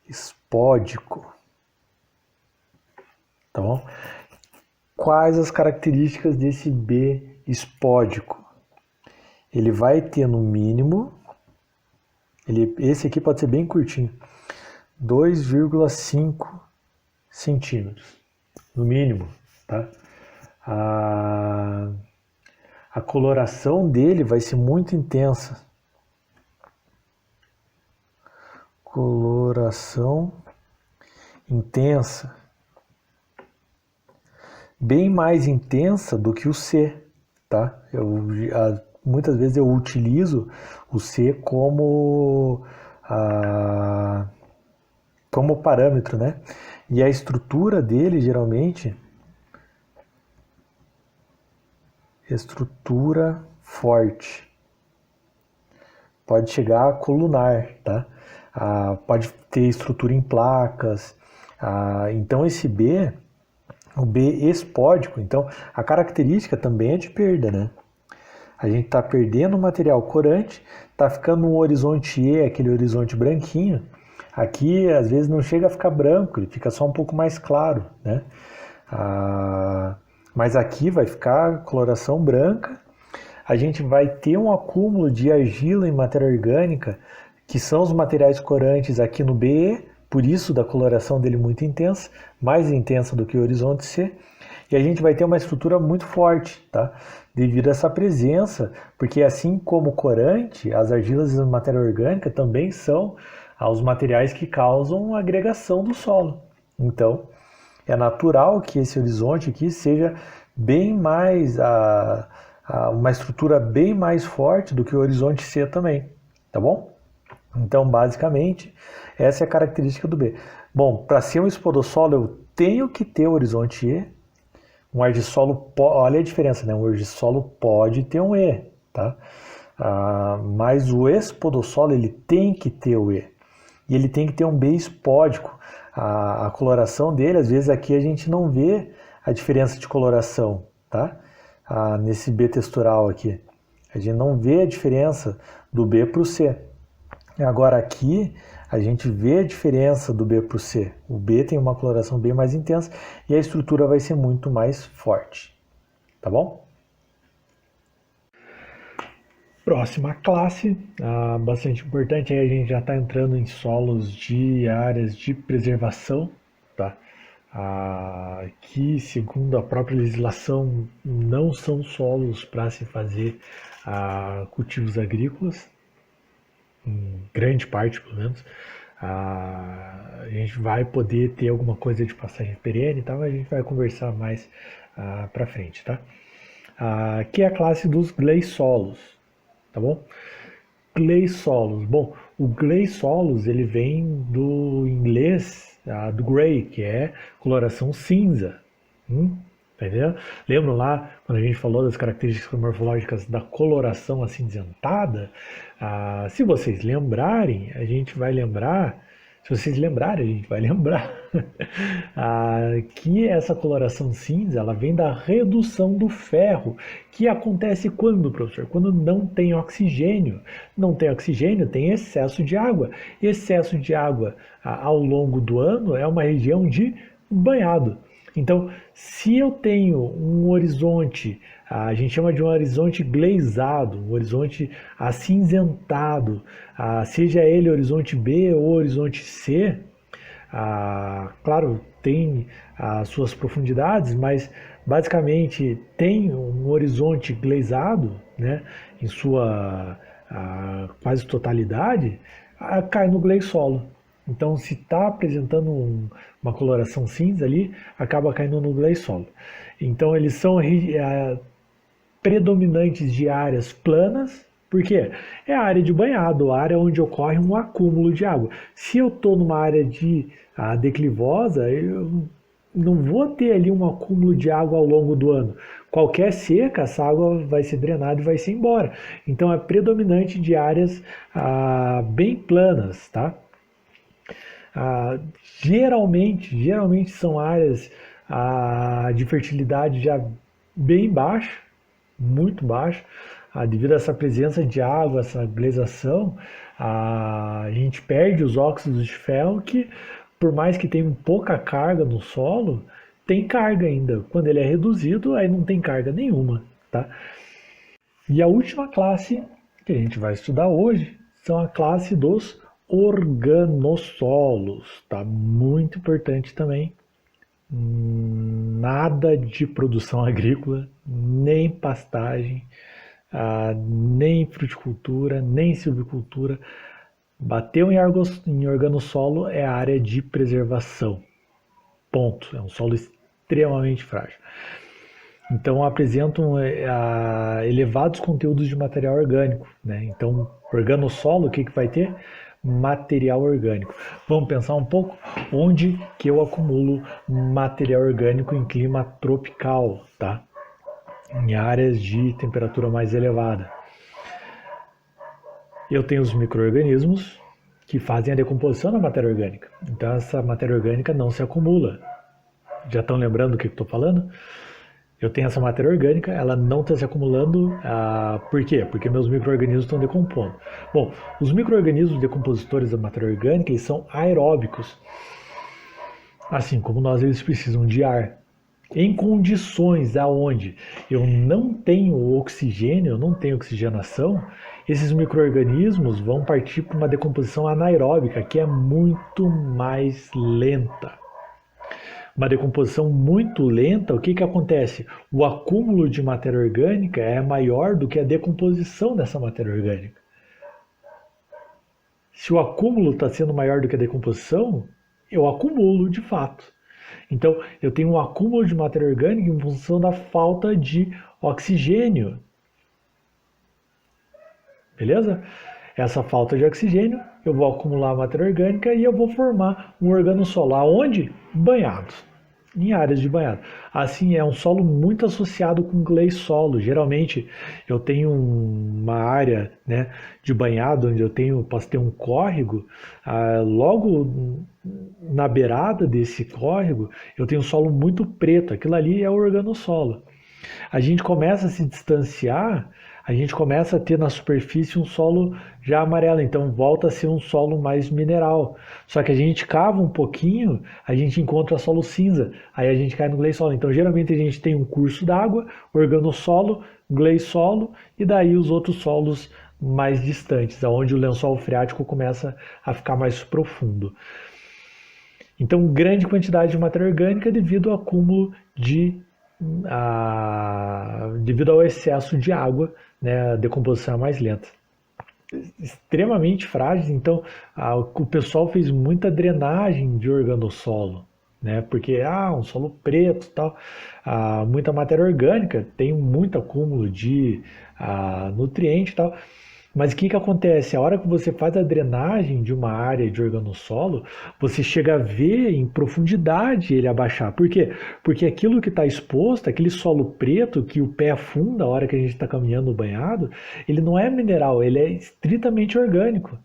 espódico. Tá bom? Quais as características desse B espódico? Ele vai ter no mínimo, esse aqui pode ser bem curtinho, 2,5 centímetros, no mínimo, tá? A coloração dele vai ser muito intensa. Coloração intensa. Bem mais intensa do que o C, tá? Muitas vezes eu utilizo o C como parâmetro, né? E a estrutura dele, geralmente, estrutura forte. Pode chegar a colunar, tá? Pode ter estrutura em placas. Então esse B, o B espódico, então a característica também é de perda, né? A gente está perdendo o material corante, está ficando um horizonte E, aquele horizonte branquinho. Aqui, às vezes, não chega a ficar branco, ele fica só um pouco mais claro, né? Mas aqui vai ficar coloração branca. A gente vai ter um acúmulo de argila em matéria orgânica, que são os materiais corantes aqui no BE, por isso da coloração dele muito intensa, mais intensa do que o horizonte C. E a gente vai ter uma estrutura muito forte, tá? Devido a essa presença, porque assim como o corante, as argilas em matéria orgânica também são os materiais que causam agregação do solo. Então, é natural que esse horizonte aqui seja bem mais uma estrutura bem mais forte do que o horizonte C também, tá bom? Então, basicamente, essa é a característica do B. Bom, para ser um espodossolo, eu tenho que ter o horizonte E. Um ardissolo, olha a diferença, né? Um ardissolo pode ter um E, tá? Mas o espodossolo, ele tem que ter o E. E ele tem que ter um B espódico. A coloração dele, às vezes aqui a gente não vê a diferença de coloração, tá? Nesse B textural aqui. A gente não vê a diferença do B para o C. Agora aqui a gente vê a diferença do B para o C. O B tem uma coloração bem mais intensa e a estrutura vai ser muito mais forte. Tá bom? Próxima classe, bastante importante, aí a gente já está entrando em solos de áreas de preservação, tá? Que, segundo a própria legislação, não são solos para se fazer cultivos agrícolas, em grande parte pelo menos. A gente vai poder ter alguma coisa de passagem perene e tal, mas a gente vai conversar mais para frente, tá? Que é a classe dos gleisolos, tá bom? Gleisolos. Bom, o gleisolos ele vem do inglês do grey, que é coloração cinza. Tá entendendo? Lembram lá quando a gente falou das características morfológicas da coloração acinzentada? Se vocês lembrarem, a gente vai lembrar. Se vocês lembrarem, a gente vai lembrar que essa coloração cinza ela vem da redução do ferro, que acontece quando, professor? Quando não tem oxigênio. Não tem oxigênio, tem excesso de água. Excesso de água ao longo do ano é uma região de banhado. Então, se eu tenho um horizonte, a gente chama de um horizonte glazado, um horizonte acinzentado, seja ele horizonte B ou horizonte C, claro, tem as suas profundidades, mas basicamente tem um horizonte glazado, né, em sua quase totalidade, cai no gleissolo. Então, se está apresentando uma coloração cinza ali, acaba caindo no gleissolo. Então, eles são predominantes de áreas planas. Por quê? É a área de banhado, a área onde ocorre um acúmulo de água. Se eu estou numa área de declivosa, eu não vou ter ali um acúmulo de água ao longo do ano. Qualquer seca, essa água vai ser drenada e vai ser embora. Então, é predominante de áreas bem planas, tá? Geralmente são áreas de fertilidade já bem baixa, muito baixa, devido a essa presença de água, essa glaciação, a gente perde os óxidos de ferro que, por mais que tenha pouca carga no solo, tem carga ainda. Quando ele é reduzido, aí não tem carga nenhuma, tá? E a última classe que a gente vai estudar hoje são a classe dos organossolos, tá? Muito importante também. Nada de produção agrícola, nem pastagem, nem fruticultura, nem silvicultura. Bateu em organossolo é a área de preservação. Ponto. É um solo extremamente frágil. Então apresentam elevados conteúdos de material orgânico, né? Então, organossolo, o que vai ter? Material orgânico. Vamos pensar um pouco onde que eu acumulo material orgânico em clima tropical, tá? Em áreas de temperatura mais elevada. Eu tenho os micro-organismos que fazem a decomposição da matéria orgânica. Então essa matéria orgânica não se acumula. Já estão lembrando do que estou falando? Eu tenho essa matéria orgânica, ela não está se acumulando. Por quê? Porque meus micro-organismos estão decompondo. Bom, os micro-organismos decompositores da matéria orgânica eles são aeróbicos. Assim como nós, eles precisam de ar. Em condições aonde eu não tenho oxigênio, eu não tenho oxigenação, esses micro-organismos vão partir para uma decomposição anaeróbica, que é muito mais lenta. Uma decomposição muito lenta, o que acontece? O acúmulo de matéria orgânica é maior do que a decomposição dessa matéria orgânica. Se o acúmulo está sendo maior do que a decomposição, eu acumulo de fato. Então, eu tenho um acúmulo de matéria orgânica em função da falta de oxigênio beleza? Essa falta de oxigênio, eu vou acumular matéria orgânica e eu vou formar um organossolo. Aonde? Banhado, em áreas de banhado. Assim, é um solo muito associado com gleissolo. Geralmente, eu tenho uma área, né, de banhado onde posso ter um córrego. Logo na beirada desse córrego, eu tenho um solo muito preto. Aquilo ali é o organossolo. A gente começa a se distanciar, a gente começa a ter na superfície um solo já amarelo, então volta a ser um solo mais mineral. Só que a gente cava um pouquinho, a gente encontra solo cinza, aí a gente cai no gleissolo. Então geralmente a gente tem um curso d'água, organossolo, gleissolo e daí os outros solos mais distantes, onde o lençol freático começa a ficar mais profundo. Então, grande quantidade de matéria orgânica devido ao acúmulo devido ao excesso de água, né, a decomposição é mais lenta. Extremamente frágeis, então o pessoal fez muita drenagem de organossolo, né, porque um solo preto, tal, muita matéria orgânica, tem muito acúmulo de nutriente, tal. Mas o que que acontece? A hora que você faz a drenagem de uma área de organossolo, você chega a ver em profundidade ele abaixar. Por quê? Porque aquilo que está exposto, aquele solo preto que o pé afunda a hora que a gente está caminhando no banhado, ele não é mineral, ele é estritamente orgânico.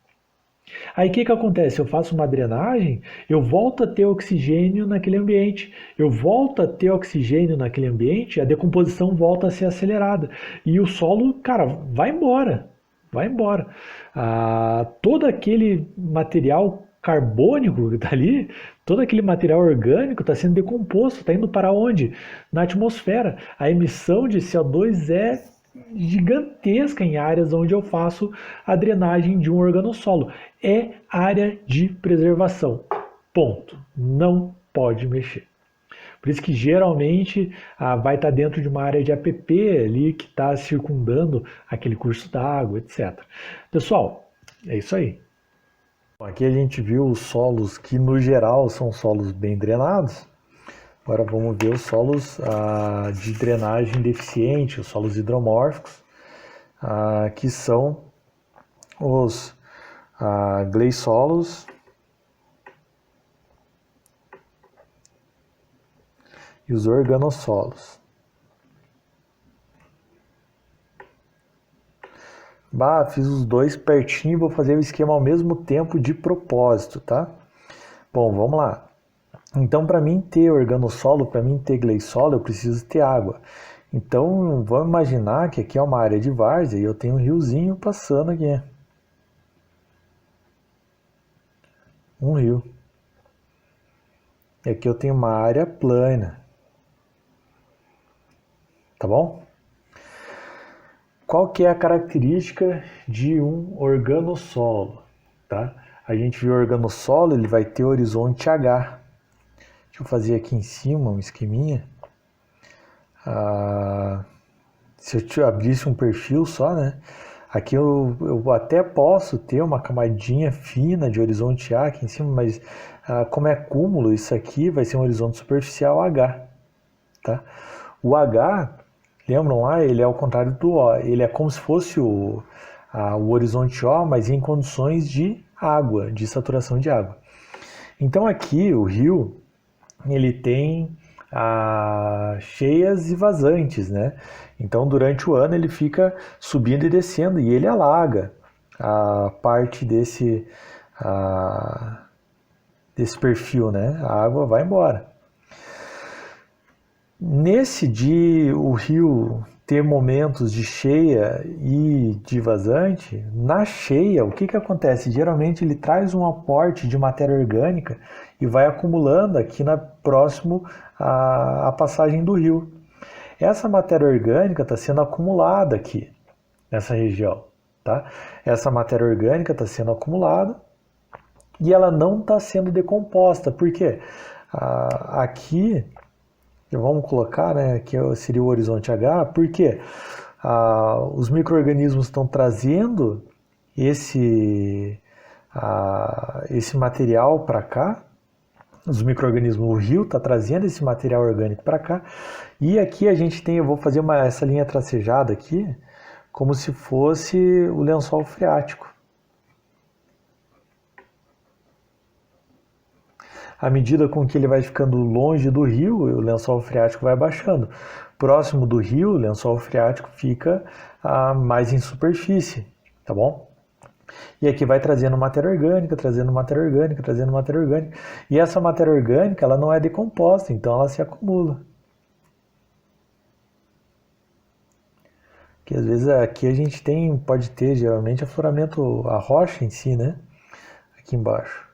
Aí o que que acontece? Eu faço uma drenagem, eu volto a ter oxigênio naquele ambiente. Eu volto a ter oxigênio naquele ambiente, a decomposição volta a ser acelerada. E o solo, cara, vai embora. Vai embora. Todo aquele material carbônico que está ali, todo aquele material orgânico está sendo decomposto, está indo para onde? Na atmosfera. A emissão de CO2 é gigantesca em áreas onde eu faço a drenagem de um organossolo. É área de preservação. Ponto. Não pode mexer. Por isso que geralmente vai estar dentro de uma área de APP ali que está circundando aquele curso d'água, etc. Pessoal, é isso aí. Aqui a gente viu os solos que no geral são solos bem drenados. Agora vamos ver os solos de drenagem deficiente, os solos hidromórficos, que são os gleissolos e os organossolos. Fiz os dois pertinho e vou fazer o esquema ao mesmo tempo de propósito, tá? Bom, vamos lá. Então, para mim ter organossolo, para mim ter gleissolo, eu preciso ter água. Então, vamos imaginar que aqui é uma área de várzea e eu tenho um riozinho passando aqui. Um rio. E aqui eu tenho uma área plana. Tá bom? Qual que é a característica de um organossolo? Tá? A gente viu o organossolo, ele vai ter horizonte H. Deixa eu fazer aqui em cima um esqueminha. Se eu abrisse um perfil só, né? Aqui eu até posso ter uma camadinha fina de horizonte A aqui em cima, mas como é cúmulo, isso aqui vai ser um horizonte superficial H. Tá? O H, lembram lá, ele é ao contrário do O. Ele é como se fosse o horizonte O, mas em condições de água, de saturação de água. Então aqui o rio, ele tem cheias e vazantes, né? Então durante o ano ele fica subindo e descendo e ele alaga a parte desse perfil, né? A água vai embora. Nesse de o rio ter momentos de cheia e de vazante, na cheia, o que acontece? Geralmente ele traz um aporte de matéria orgânica e vai acumulando aqui próximo à passagem do rio. Essa matéria orgânica está sendo acumulada aqui, nessa região. Tá? Essa matéria orgânica está sendo acumulada e ela não está sendo decomposta. Por quê? Aqui, vamos colocar, né, que seria o horizonte H, porque os micro-organismos estão trazendo esse material para cá, os micro-organismos, o rio está trazendo esse material orgânico para cá, e aqui a gente tem, eu vou fazer essa linha tracejada aqui, como se fosse o lençol freático. À medida com que ele vai ficando longe do rio, o lençol freático vai baixando. Próximo do rio, o lençol freático fica mais em superfície, tá bom? E aqui vai trazendo matéria orgânica, trazendo matéria orgânica, trazendo matéria orgânica. E essa matéria orgânica, ela não é decomposta, então ela se acumula. Que às vezes aqui a gente pode ter geralmente afloramento, a rocha em si, né? Aqui embaixo.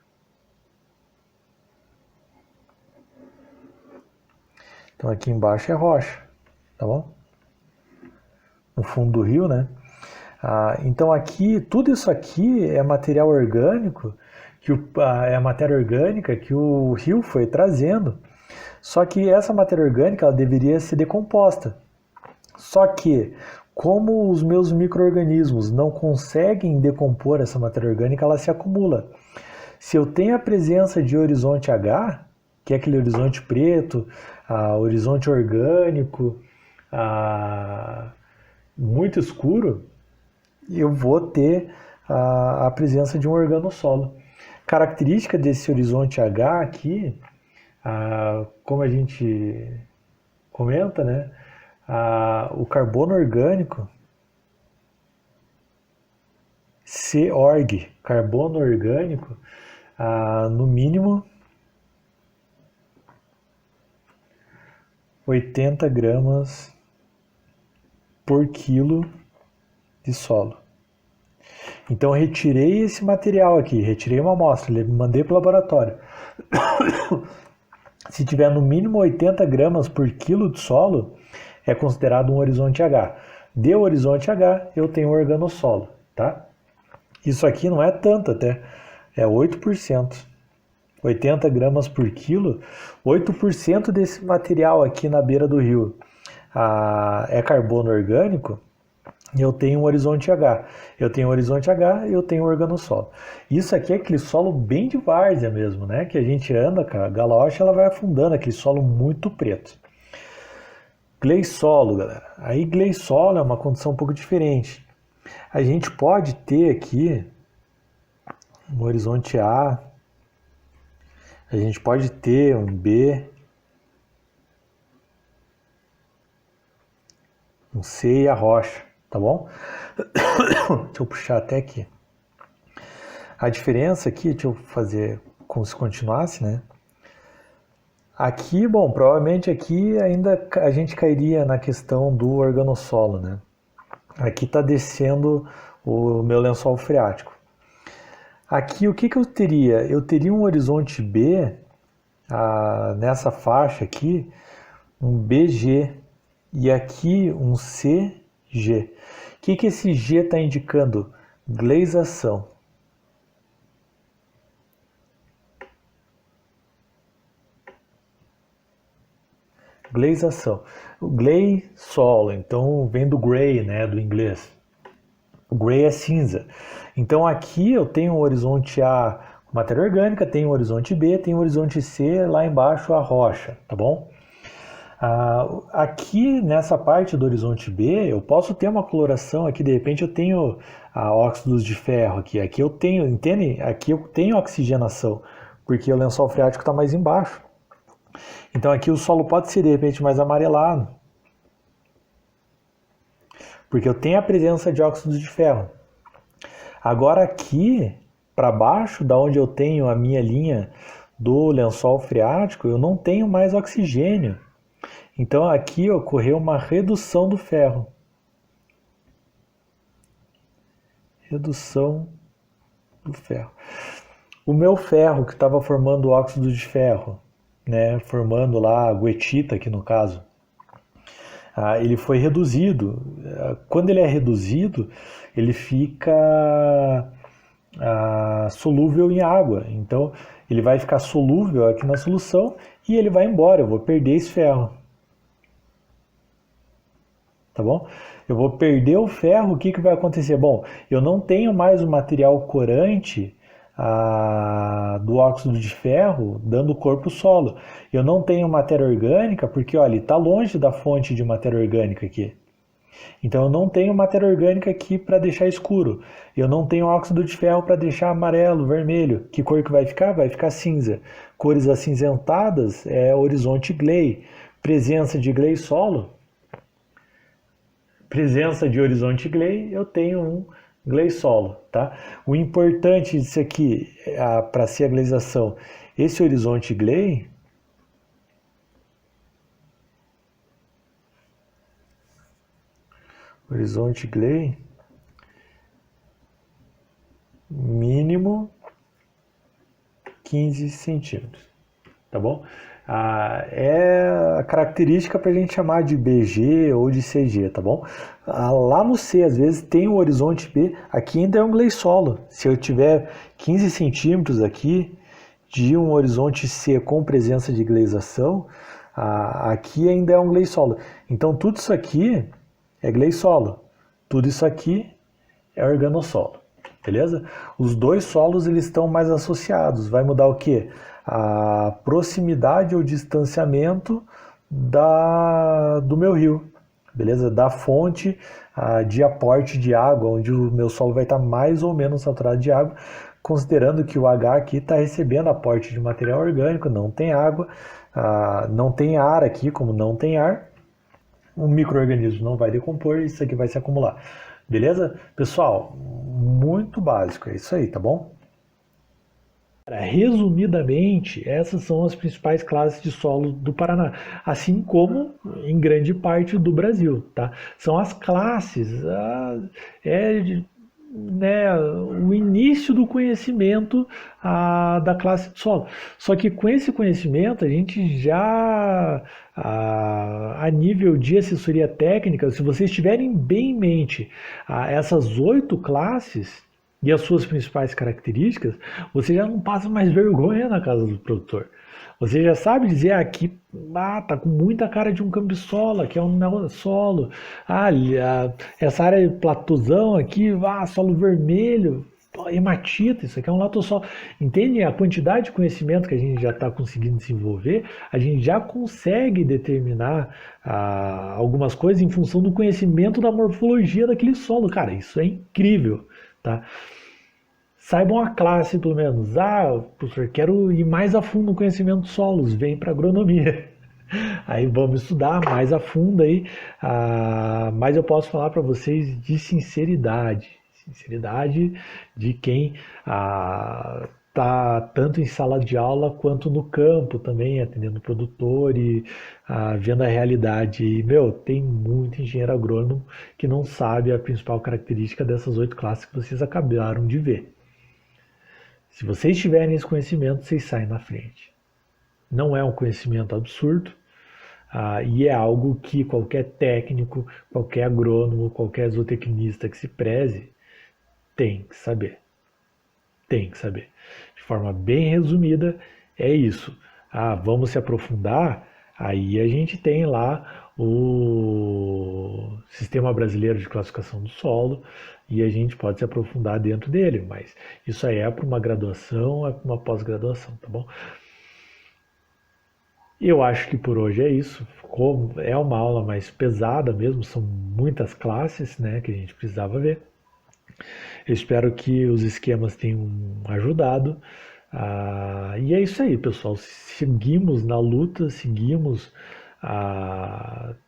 Então aqui embaixo é rocha, tá bom? No fundo do rio, né? Então aqui, tudo isso aqui é material orgânico, é a matéria orgânica que o rio foi trazendo. Só que essa matéria orgânica ela deveria ser decomposta. Só que, como os meus micro-organismos não conseguem decompor essa matéria orgânica, ela se acumula. Se eu tenho a presença de horizonte H, que é aquele horizonte preto, horizonte orgânico, muito escuro, eu vou ter a presença de um organossolo. Característica desse horizonte H aqui, como a gente comenta, né? O carbono orgânico, CORG, carbono orgânico, no mínimo 80 gramas por quilo de solo. Então eu retirei esse material aqui, retirei uma amostra, mandei para o laboratório. Se tiver no mínimo 80 gramas por quilo de solo, é considerado um horizonte H. Deu horizonte H, eu tenho um organossolo, tá? Isso aqui não é tanto até, é 8%. 80 gramas por quilo, 8% desse material aqui na beira do rio é carbono orgânico, eu tenho um horizonte H. Eu tenho um horizonte H e eu tenho um organossolo. Isso aqui é aquele solo bem de várzea mesmo, né? Que a gente anda, cara, a galocha ela vai afundando, aquele solo muito preto. Gleissolo, galera. Aí gleissolo é uma condição um pouco diferente. A gente pode ter aqui um horizonte A, a gente pode ter um B, um C e a rocha, tá bom? Deixa eu puxar até aqui. A diferença aqui, deixa eu fazer como se continuasse, né? Aqui, bom, provavelmente aqui ainda a gente cairia na questão do organossolo, né? Aqui está descendo o meu lençol freático. Aqui o que eu teria? Eu teria um horizonte B, nessa faixa aqui, um BG, e aqui um CG. O que esse G está indicando? Gleisação. Gleisação. O glei, solo, então vem do grey, né, do inglês. O grey é cinza. Então aqui eu tenho um horizonte A, matéria orgânica, tenho um horizonte B, tenho um horizonte C, lá embaixo a rocha, tá bom? Aqui nessa parte do horizonte B, eu posso ter uma coloração aqui, de repente eu tenho óxidos de ferro aqui eu tenho, entende? Aqui eu tenho oxigenação, porque o lençol freático está mais embaixo. Então aqui o solo pode ser de repente mais amarelado, porque eu tenho a presença de óxidos de ferro. Agora aqui, para baixo, da onde eu tenho a minha linha do lençol freático, eu não tenho mais oxigênio. Então aqui ocorreu uma redução do ferro. Redução do ferro. O meu ferro que estava formando óxido de ferro, né, formando lá a goethita aqui no caso, ele foi reduzido. Quando ele é reduzido, ele fica solúvel em água. Então ele vai ficar solúvel aqui na solução e ele vai embora. Eu vou perder esse ferro. Tá bom? Eu vou perder o ferro, o que vai acontecer? Bom, eu não tenho mais o material corante do óxido de ferro dando corpo ao solo. Eu não tenho matéria orgânica porque, olha, está longe da fonte de matéria orgânica aqui. Então eu não tenho matéria orgânica aqui para deixar escuro. Eu não tenho óxido de ferro para deixar amarelo, vermelho. Que cor que vai ficar? Vai ficar cinza. Cores acinzentadas é horizonte gley. Presença de gley solo. Presença de horizonte gley, eu tenho um gley solo, tá? O importante disso aqui, para ser a gleização, esse horizonte gley, mínimo 15 centímetros, tá bom? É a característica para a gente chamar de BG ou de CG, tá bom? Lá no C, às vezes, tem o horizonte B, aqui ainda é um gley solo. Se eu tiver 15 centímetros aqui de um horizonte C com presença de gleização, aqui ainda é um gley solo. Então, tudo isso aqui é gley solo. Tudo isso aqui é organossolo. Beleza? Os dois solos eles estão mais associados. Vai mudar o quê? A proximidade ou distanciamento do meu rio, beleza? Da fonte de aporte de água, onde o meu solo vai estar mais ou menos saturado de água, considerando que o H aqui está recebendo aporte de material orgânico, não tem água, não tem ar aqui, como não tem ar, o micro-organismo não vai decompor, isso aqui vai se acumular. Beleza? Pessoal, muito básico, é isso aí, tá bom? Resumidamente, essas são as principais classes de solo do Paraná, assim como em grande parte do Brasil, tá? São as classes, né, o início do conhecimento da classe de solo. Só que com esse conhecimento a gente já a nível de assessoria técnica, se vocês tiverem bem em mente essas 8 classes e as suas principais características, você já não passa mais vergonha na casa do produtor. Você já sabe dizer aqui, tá com muita cara de um cambissola, que é um solo. Essa área de platôzão aqui, solo vermelho, hematita, isso aqui é um latossolo. Entende a quantidade de conhecimento que a gente já está conseguindo desenvolver? A gente já consegue determinar algumas coisas em função do conhecimento da morfologia daquele solo. Cara, isso é incrível, tá? Saibam a classe, pelo menos. Professor, quero ir mais a fundo no conhecimento de solos, vem para agronomia. Aí vamos estudar mais a fundo aí, mas eu posso falar para vocês de sinceridade, de quem está tanto em sala de aula quanto no campo também, atendendo o produtor e vendo a realidade. E, tem muito engenheiro agrônomo que não sabe a principal característica dessas 8 classes que vocês acabaram de ver. Se vocês tiverem esse conhecimento, vocês saem na frente. Não é um conhecimento absurdo, e é algo que qualquer técnico, qualquer agrônomo, qualquer zootecnista que se preze tem que saber. Tem que saber. De forma bem resumida, é isso. Vamos se aprofundar? Aí a gente tem lá o Sistema Brasileiro de Classificação do Solo e a gente pode se aprofundar dentro dele, mas isso aí é para uma graduação, é para uma pós-graduação, tá bom? Eu acho que por hoje é isso. É uma aula mais pesada mesmo, são muitas classes, né, que a gente precisava ver. Eu espero que os esquemas tenham ajudado. E é isso aí, pessoal. Seguimos na luta, seguimos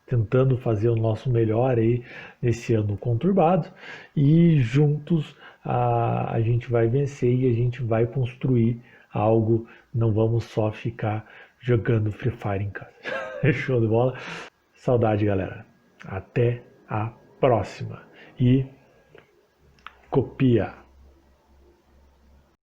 tentando fazer o nosso melhor aí nesse ano conturbado e juntos a gente vai vencer e a gente vai construir algo. Não vamos só ficar jogando Free Fire em casa. Show de bola? Saudade, galera. Até a próxima. E copia.